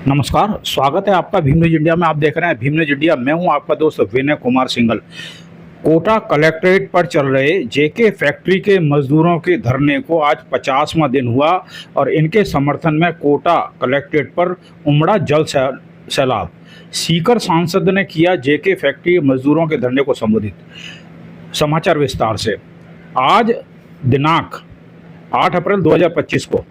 नमस्कार, स्वागत है आपका भीम न्यूज इंडिया में। आप देख रहे हैं भीम न्यूज इंडिया। मैं हूं आपका दोस्त विनय कुमार सिंघल। कोटा कलेक्ट्रेट पर चल रहे जेके फैक्ट्री के मजदूरों के धरने को आज 50वां दिन हुआ और इनके समर्थन में कोटा कलेक्ट्रेट पर उमड़ा जल सैलाब। सीकर सांसद ने किया जेके फैक्ट्री मजदूरों के धरने को संबोधित। समाचार विस्तार से। आज दिनांक 8 अप्रैल 2025 को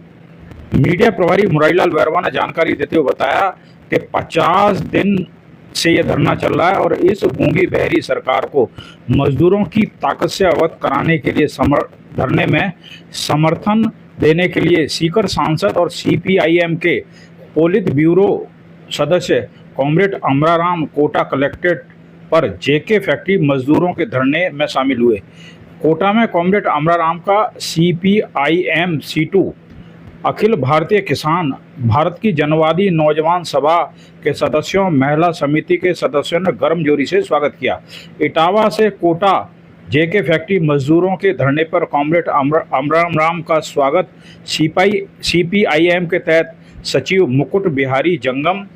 मीडिया प्रभारी मुरारीलाल बैरवा ने जानकारी देते हुए बताया कि 50 दिन से यह धरना चल रहा है और इस गूंगी बहरी सरकार को मजदूरों की ताकत से अवगत कराने के लिए धरने में समर्थन देने के लिए सीकर सांसद और सीपीआईएम के पोलित ब्यूरो सदस्य कॉमरेड अमराराम कोटा कलेक्ट्रेट पर जेके फैक्ट्री मजदूरों के धरने में शामिल हुए। कोटा में कॉमरेड अमराराम का सीपीआईएम C2 अखिल भारतीय किसान भारत की जनवादी नौजवान सभा के सदस्यों महिला समिति के सदस्यों ने गर्मजोरी से स्वागत किया। इटावा से कोटा जेके फैक्ट्री मजदूरों के धरने पर कॉमरेड अमराराम का स्वागत सीपीआईएम के तहत सचिव मुकुट बिहारी जंगम,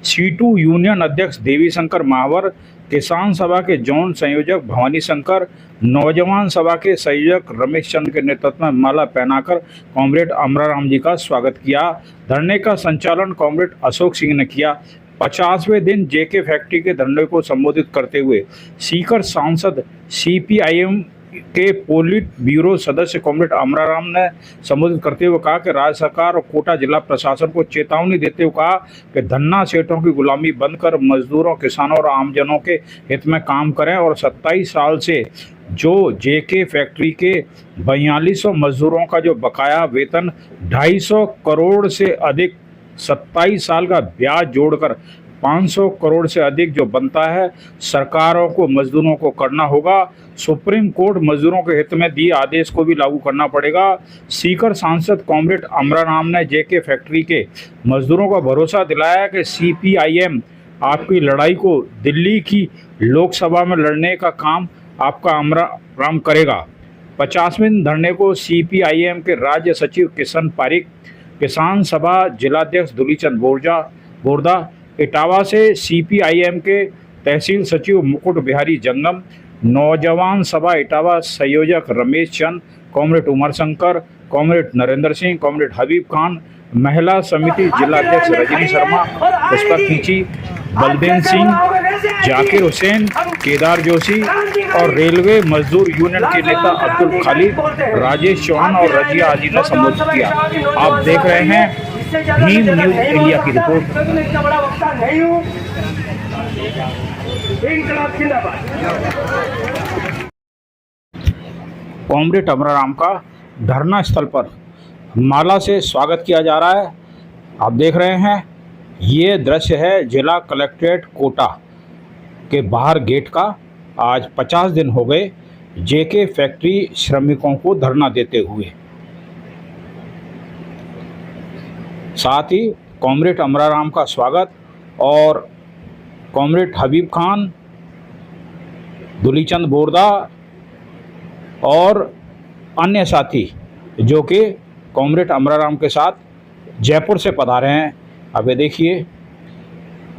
C2 यूनियन अध्यक्ष देवी शंकर महावर, किसान सभा के जोन संयोजक भवानी शंकर, नौजवान सभा के संयोजक रमेश चंद्र के नेतृत्व में माला पहनाकर कॉमरेड अमराराम जी का स्वागत किया। धरने का संचालन कॉमरेड अशोक सिंह ने किया। 50वें दिन जेके फैक्ट्री के धरने को संबोधित करते हुए सीकर सांसद सीपीआईएम के पोलिट ब्यूरो सदस्य कॉमरेड अमराराम ने संबोधित करते हुए कहा कि राज्य सरकार और कोटा जिला प्रशासन को चेतावनी देते हुए कहा कि धन्ना सेठों की गुलामी बंद कर मजदूरों, किसानों और आमजनों के हित में काम करें और 27 साल से जो जेके फैक्ट्री के 4200 मजदूरों का जो बकाया वेतन 250 करोड़ से अधिक 27 साल का ब्याज जोड़कर 500 करोड़ से अधिक जो बनता है, सरकारों को मजदूरों को करना होगा। सुप्रीम कोर्ट मजदूरों के हित में दिए आदेश को भी लागू करना पड़ेगा। सीकर सांसद कॉमरेड अमराराम ने जेके फैक्ट्री के मजदूरों को भरोसा दिलाया कि सीपीआईएम आपकी लड़ाई को दिल्ली की लोकसभा में लड़ने का काम आपका अमराराम करेगा। 50वें धरने को सीपीआईएम के राज्य सचिव किशन पारिक, किसान सभा जिलाध्यक्ष दुलीचंद बोरदा, इटावा से सीपीआईएम के तहसील सचिव मुकुट बिहारी जंगम, नौजवान सभा इटावा संयोजक Ramesh Chand, comrade Umar Shankar, comrade Narendra Singh, comrade Habib Khan, महिला समिति जिलाध्यक्ष रजनी शर्मा, पुष्पा खींची, बलदेव सिंह, जाकिर हुसैन, केदार जोशी और रेलवे मजदूर यूनियन के नेता अब्दुल खालिद, राजेश चौहान और रजिया आदि ने संबोधित किया। आप देख रहे हैं भीम न्यूज इंडिया की रिपोर्ट। कॉमरेड अमराराम का धरना स्थल पर माला से स्वागत किया जा रहा है। आप देख रहे हैं ये दृश्य है जिला कलेक्ट्रेट कोटा के बाहर गेट का। आज 50 दिन हो गए जेके फैक्ट्री श्रमिकों को धरना देते हुए। साथ ही कॉमरेड अमराराम का स्वागत और कॉमरेड हबीब खान, दुलीचंद बोरदा और अन्य साथी जो कि कॉमरेड अमराराम के साथ जयपुर से पधारे हैं। अब ये देखिए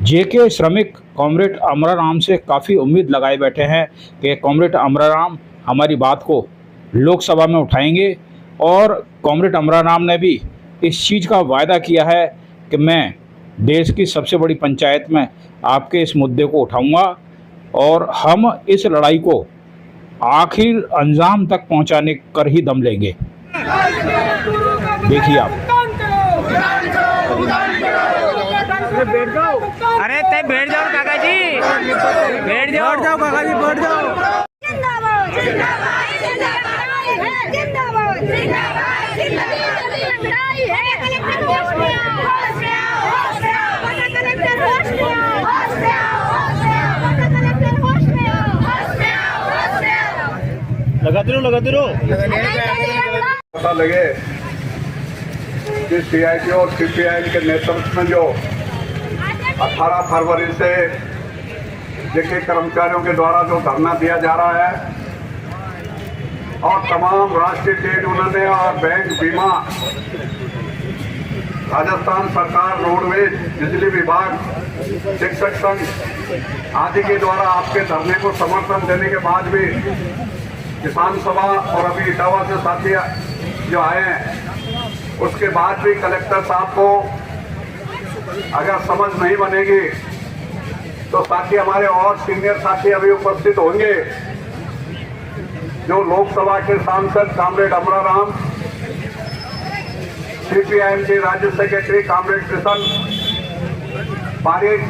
जेके श्रमिक कॉमरेड अमराराम से काफ़ी उम्मीद लगाए बैठे हैं कि कॉमरेड अमराराम हमारी बात को लोकसभा में उठाएंगे और कॉमरेड अमराराम ने भी इस चीज़ का वायदा किया है कि मैं देश की सबसे बड़ी पंचायत में आपके इस मुद्दे को उठाऊंगा और हम इस लड़ाई को आखिर अंजाम तक पहुंचाने कर ही दम लेंगे। देखिए आप। अरे ते बैठ जाओ काका जी, बैठ जाओ काका जी, बैठ जाओ। लगाते रहो। पता लगे कि सीआईटी और सीपीआईएम के नेतृत्व में जो 18 फरवरी से जेके कर्मचारियों के द्वारा जो धरना दिया जा रहा है और तमाम राष्ट्रीय ट्रेड यूनियन और बैंक, बीमा राजस्थान सरकार, रोडवेज, बिजली विभाग, शिक्षक संघ आदि के द्वारा आपके धरने को समर्थन देने के बाद भी किसान सभा और अभी इटावा से साथी जो आए हैं, उसके बाद भी कलेक्टर साहब को अगर समझ नहीं बनेगी तो साथी हमारे और सीनियर साथी अभी उपस्थित होंगे, जो लोकसभा के सांसद कामरेड अमराराम, सीपीआईएम के राज्य सेक्रेटरी कामरेड कृष्ण पारिक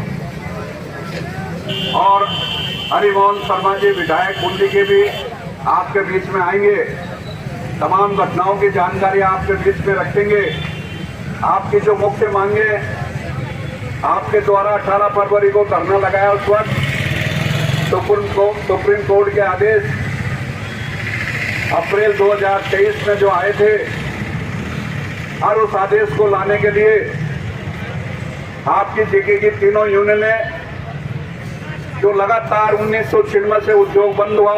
और हरिमोहन शर्मा जी विधायक बूंदी के भी आपके बीच में आएंगे। तमाम घटनाओं की जानकारी आपके बीच में रखेंगे। आपकी जो मुख्य मांगे आपके द्वारा 18 फरवरी को धरना लगाया, उस वक्त सुप्रीम कोर्ट के आदेश अप्रैल 2023 में जो आए थे, और उस आदेश को लाने के लिए आपकी जेके की तीनों यूनियनें जो लगातार 1996 से उद्योग बंद हुआ,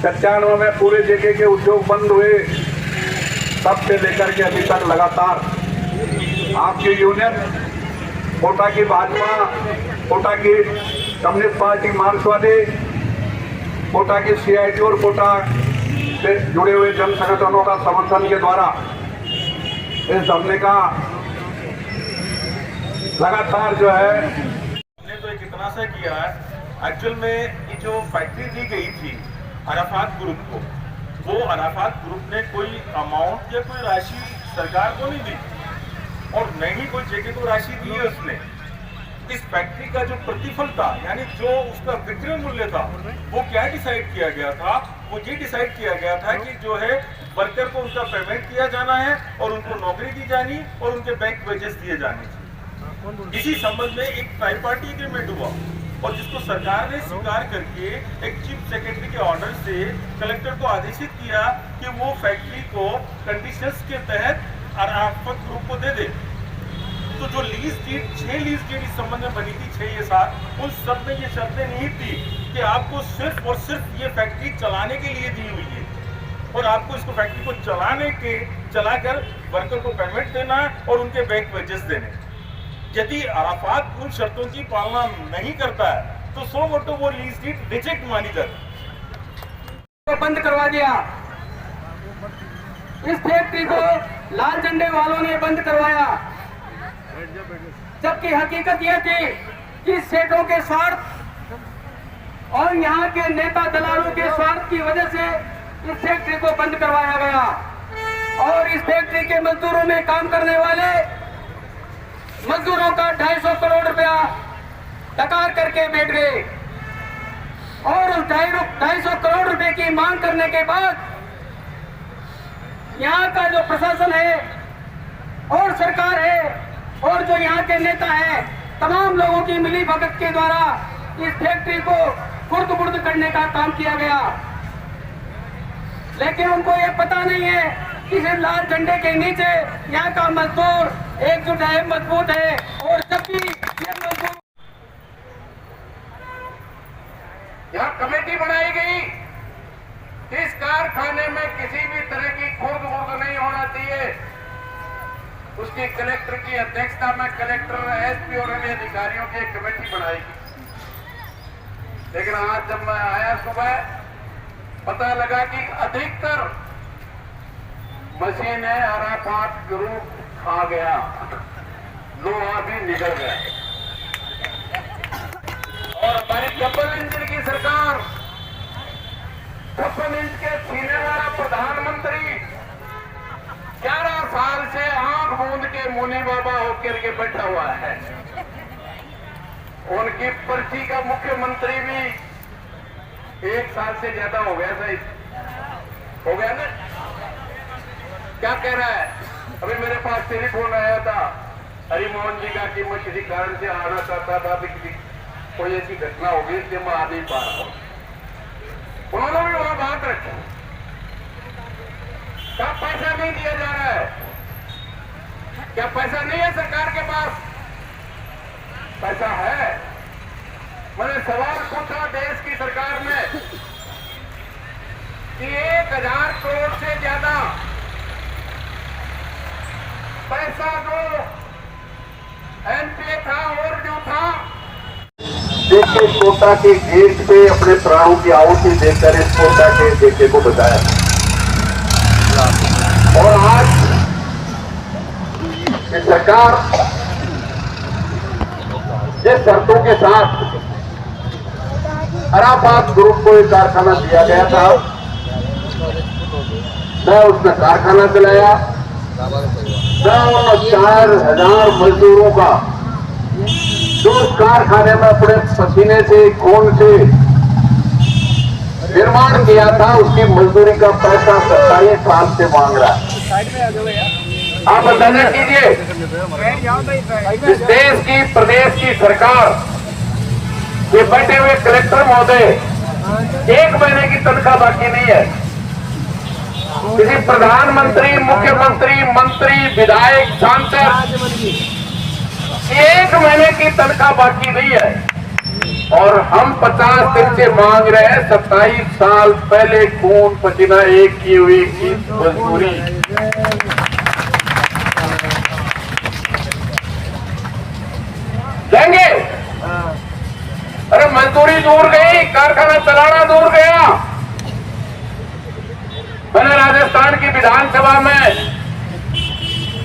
97 में पूरे जेके के उद्योग बंद हुए, तब से लेकर के अभी तक लगातार आपकी यूनियन, कोटा की भाजपा, कोटा की कम्युनिस्ट पार्टी मार्क्सवादी, कोटा की सीआईटी और कोटा से जुड़े हुए जन संगठनों का समर्थन के द्वारा इस धरने का लगातार जो है ने तो एक इतना सा किया है। एक्चुअल में ये जो फैक्ट्री दी गई थी अराफात ग्रुप को, वो अराफात ग्रुप ने कोई अमाउंट या कोई राशि सरकार को नहीं दी और न ही कोई जेके को राशि दी है उसने। इस फैक्ट्री का जो प्रतिफल था, यानी जो उसका विक्रय मूल्य था, वो क्या डिसाइड किया गया था? वो ये डिसाइड किया गया था कि जो है वर्कर को उनका पेमेंट किया जाना है और उनको नौकरी दी जानी और उनके बैंक वेजेस दिए जाने चाहिए। इसी संबंध में एक ट्राइपार्टी एग्रीमेंट हुआ और जिसको सरकार ने स्वीकार करके एक चीफ सेक्रेटरी के ऑर्डर से कलेक्टर को आदेशित किया कि वो फैक्ट्री को कंडीशंस के तहत अराफात ग्रुप को दे दे। तो जो लीज डीड 6 लीज डीड इस संबंध में बनी थी 6 या 7, उन सब में ये शर्तें नहीं थी कि आपको सिर्फ और सिर्फ ये फैक्ट्री चलाने के लिए दी हुई है और आपको इसको फैक्ट्री को चलाकर वर्कर को पेमेंट देना है और उनके बैंक वेजेस देने। यदि अराफात उन शर्तों की पालना नहीं करता है तो सो मोटो वो लीज डीड रिजेक्ट मानी जाती। बंद करवा दिया, इस फैक्ट्री को लाल झंडे वालों ने बंद करवाया, जबकि हकीकत यह थी कि सेठों के स्वार्थ और यहाँ के नेता दलालों के स्वार्थ की वजह से इस फैक्ट्री को बंद करवाया गया और इस फैक्ट्री के मजदूरों में काम करने वाले मजदूरों का 250 करोड़ रुपया टकार करके बैठ गए और उस 250 करोड़ रुपए की मांग करने के बाद यहाँ का जो प्रशासन है और सरकार है और जो यहाँ के नेता हैं, तमाम लोगों की मिली भगत के द्वारा इस फैक्ट्री को खुर्द-बुर्द करने का काम किया गया। लेकिन उनको ये पता नहीं है कि इस लाल झंडे के नीचे यहाँ का मजदूर एकजुट है, मजबूत है और जब भी ये मजदूर यहाँ कमेटी बनाई गई, इस कारखाने में किसी भी तरह की खुर्द-बुर्द नहीं होना चाहिए, उसकी कलेक्टर की अध्यक्षता में कलेक्टर, एसपी और अन्य अधिकारियों की एक कमेटी बनाई गई। लेकिन आज जब मैं आया सुबह, पता लगा कि अधिकतर मशीनें अराफात ग्रुप खा गया, लोहा भी निकल गया और हमारी डबल इंजन की सरकार, 56 इंच के सीने वाला प्रधानमंत्री 11 साल से आंख मूंद के मुनि बाबा होकर के बैठा हुआ है। उनकी पर्ची का मुख्यमंत्री भी 1 साल से ज्यादा हो गया था, हो गया ना? क्या कह रहा है? अभी मेरे पास टेलीफोन आया था हरिमोहन जी का कि मैं किसी कारण से आना चाहता था, किसी कोई ऐसी घटना हो गई इसलिए मैं आ नहीं पा रहा हूं। उन्होंने भी वहां बात रखी, क्या पैसा नहीं दिया जा रहा है? क्या पैसा नहीं है सरकार के पास? पैसा है। मैंने सवाल पूछा देश की सरकार में कि 1000 करोड़ से ज्यादा पैसा पैसा जो एमपीए था और जो था, देखे कोटा के गेट पे अपने प्राणों की आहुति देकर इस कोटा के बेटे को बचाया। और आज ये सरकार जिस शर्तों के साथ अराफात ग्रुप को एक कारखाना दिया गया था, मैं उसने कारखाना चलाया, मैं उन 4,000 मजदूरों का जो उस कारखाने में अपने पसीने से खून से निर्माण किया था, उसकी मजदूरी का पैसा 27 साल से मांग रहा है। आप अंदाजा कीजिए, इस देश की प्रदेश की सरकार ये बैठे हुए कलेक्टर महोदय 1 महीने की तनख्वाह बाकी नहीं है। किसी प्रधानमंत्री, मुख्यमंत्री, मंत्री, विधायक, सांसद 1 महीने की तनख्वाह बाकी नहीं है। और हम 50 दिन से मांग रहे हैं 27 साल पहले खून पसीना एक की हुई की मजदूरी। देंगे? अरे मजदूरी दूर गई, कारखाना चलाना दूर गया। मैंने राजस्थान की विधानसभा में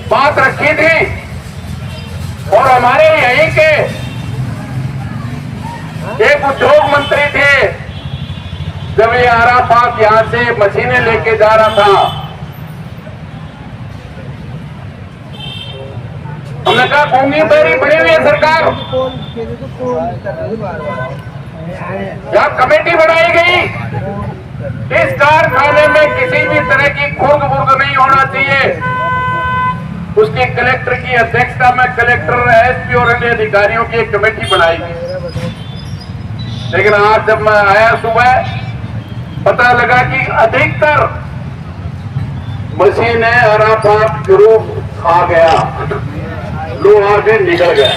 बात रखी थी और हमारे यहीं के एक उद्योग मंत्री थे, जब ये अराफात यहां से मशीनें लेके जा रहा था, हमने कहा गूंगी बैरी बनी हुई है सरकार, यहाँ कमेटी बनाई गई, इस कारखाने में किसी भी तरह की खुर्द बुर्द नहीं होना चाहिए। उसकी कलेक्टर की अध्यक्षता में कलेक्टर, एसपी और अन्य अधिकारियों की एक कमेटी बनाई गई। लेकिन आज जब मैं आया सुबह, पता लगा कि अधिकतर मशीनें अराफात ग्रुप खा गया, लोहा से निकल गया।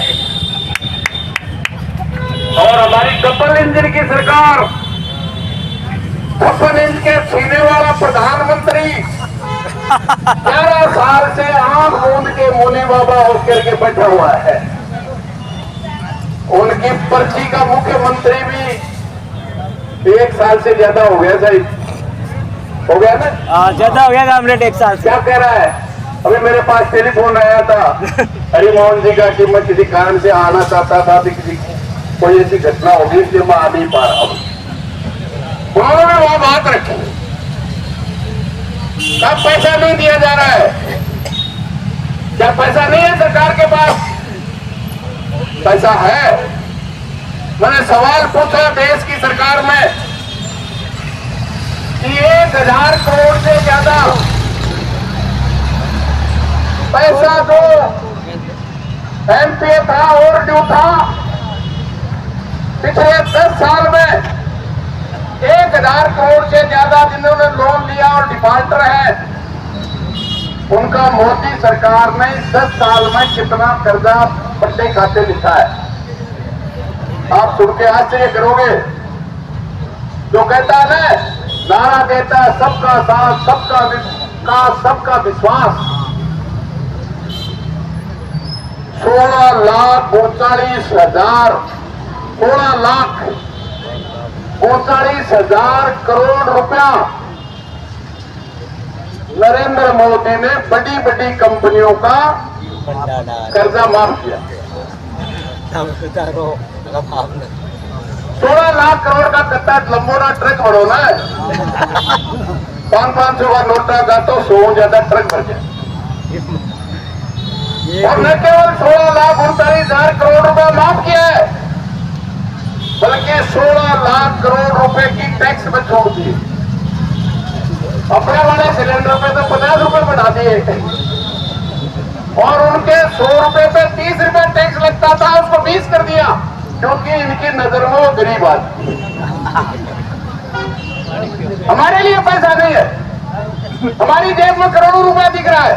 और हमारी डबल इंजन की सरकार, डबल इंजन के सीने वाला प्रधानमंत्री 11 साल से आंख मूंद के मोनी बाबा होकर के बैठा हुआ है। उनकी पर्ची का मुख्यमंत्री भी 1 साल से ज्यादा हो गया, सही हो गया ना? ज्यादा हो गया कॉमरेड 1 साल से। क्या कह रहा है? अभी मेरे पास टेलीफोन आया था हरिमोहन जी का कि मैं किसी कारण से आना चाहता था, किसी कोई ऐसी घटना होगी इसलिए मैं आ नहीं पा रहा हूं। उन्होंने वहां बात रखी, कब पैसा नहीं दिया जा रहा है? क्या पैसा नहीं है सरकार के पास? पैसा है। मैंने सवाल पूछा देश की सरकार में कि 1,000 करोड़ से ज्यादा पैसा जो एमपीए था और ड्यू था, पिछले 10 साल में 1,000 करोड़ से ज्यादा जिन्होंने लोन लिया और डिफॉल्टर है, उनका मोदी सरकार ने 10 साल में कितना कर्जा बट्टे खाते लिखा है, आप सुन के आश्चर्य करोगे। जो कहता है ना, नारा देता है सबका साथ, सबका विकास, सबका विश्वास, 16,39,000 करोड़ रुपया नरेंद्र मोदी ने बड़ी बड़ी कंपनियों का कर्जा माफ किया। 16 लाख करोड़ का कट्टा लंबोरा ट्रक बढ़ो ना, 500 का नोटा का तो 100 ज्यादा ट्रक भर गया। और न केवल 16,39,000 करोड़ रुपया माफ किया है, बल्कि 16 लाख करोड़ रुपए की टैक्स में छोड़ दी। अपने वाले सिलेंडर पे तो 50 रुपए बढ़ा दिए और उनके 100 रुपए पे 30 रुपए टैक्स लगता था, उसको 20 कर दिया, क्योंकि इनकी नजर में वो गरीब आदमी। हमारे लिए पैसा नहीं है, हमारी जेब में करोड़ों रुपया दिख रहा है।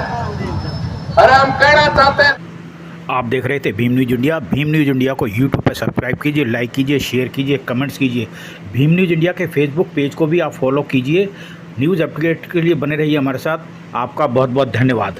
अरे हम कहना चाहते हैं, आप देख रहे थे Bhim news India. Bhim news India को यूट्यूब पर सब्सक्राइब कीजिए, लाइक कीजिए, शेयर कीजिए, कमेंट्स कीजिए। भीम न्यूज़ इंडिया के फेसबुक पेज को भी आप फॉलो कीजिए। न्यूज़ अपडेट के लिए बने रहिए हमारे साथ। आपका बहुत बहुत धन्यवाद।